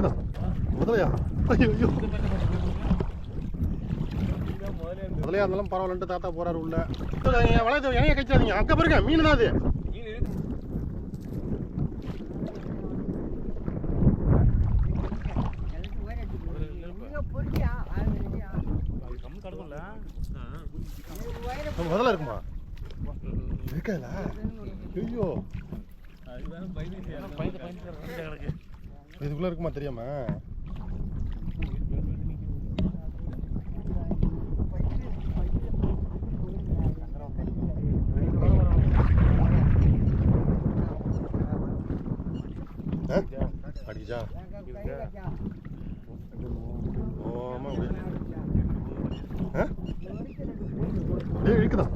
இருக்குதான் முதலையா? ஐயோ ஐயோ, முதலையா இருந்தாலும் பரவாயில்லன்ட்டு தாத்தா போறாரு உள்ள. வளையத்தை இணைய கழிச்சாதீங்க, அங்க பாருங்க மீன் தான் அது. முதல்ல இருக்குமா? இருக்கல. ஐயோ, இதுக்குள்ள இருக்குமா தெரியாம? அடிச்சா ஓமா இருக்குதான்.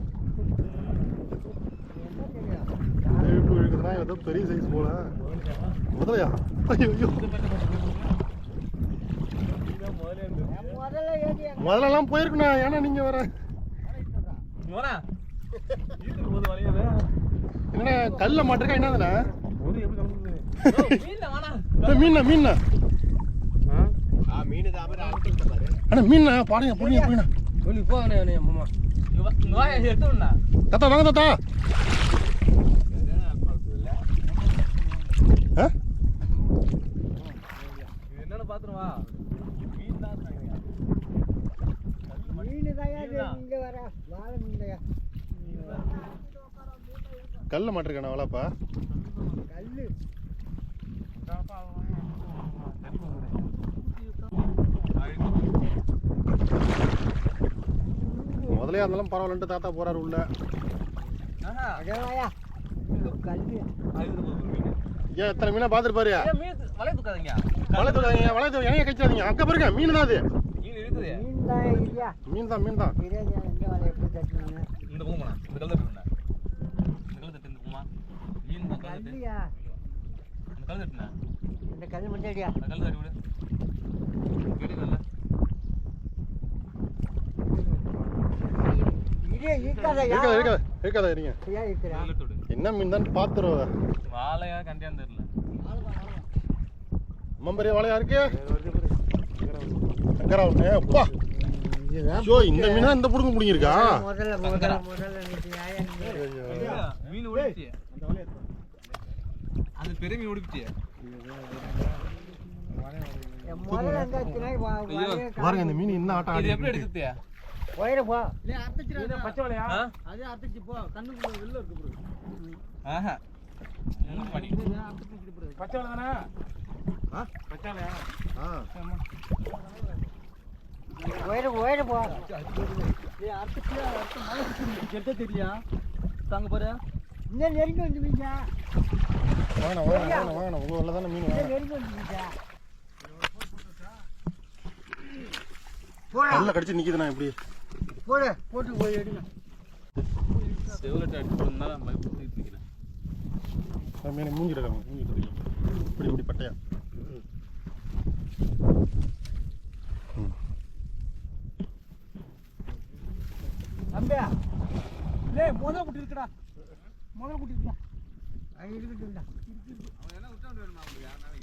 இருக்குதுன்னா ஏதோ பெரிய சைஸ் போல. முதலையா? ஐயோ ஐயோ, முதலெல்லாம் போயிருக்குண்ணா. ஏன்னா நீங்க வர என்ன கல்ல மாட்டிருக்கா என்னதுண்ணா? மீன் மீன் அண்ணா மீன் பாருங்க புரியுங்க புரியுங்க. தாத்தா வாங்க தாத்தா. என்னன்னு பாத்துருவா. கல்ல மாட்டிருக்கா வளப்பா? முதலையா இருந்தாலும் பரவாயில்லன்ட்டு தாத்தா போறாரு உள்ள. ஏன் எத்தனை மீனா பாத்துட்டு பாரு. வளையத்தை இணைய கழிச்சாதீங்க, அங்க பாருங்க மீன் தான் அது. மீன் தான் மீன் தான். என்ன மீன் தான் பாத்துருவோம். பெரிய வாழையா இருக்கு. இந்த மீனா இந்த புடுங்க முடிஞ்சிருக்கா? பாருங்க இந்த மீன் என்ன ஆட்டம் ஆடி. எப்படி எடுத்து பச்சை வலையா? அது அரைச்சு போ, கண்ணுக்குள்ள வெளில இருக்கு ப்ரோ. ஆஹா, பச்சை வலை தானே? பச்சை வலையா? ஒயரு போ. ஏய் அரைச்சு மலை கெட்ட தெரியா? தாங்க பாரு. இன்ன நெருங்கி வந்துவீங்க. வாங்க உங்க வல்ல தானே மீன் வாங்க. நெருங்கி வந்துவீங்க. போடா. நல்ல கடிச்சு நிக்குதுனா எப்படி? போட்டு போய் எடுங்க. செவலட்ட அடிச்சு போறதுனால மலை போட்டு நிக்கிறேன். மீன் மூஞ்சிடறாங்க, மூஞ்சிட்டு இப்படி இப்படி பட்டையா. அம்பே டேய் முதல்ல குட்டி இருக்குடா. முதல்ல குட்டி இருக்குடா. அங்க இருக்குடா. அவன் என்ன விட்டா வேணுமா உங்களுக்கு?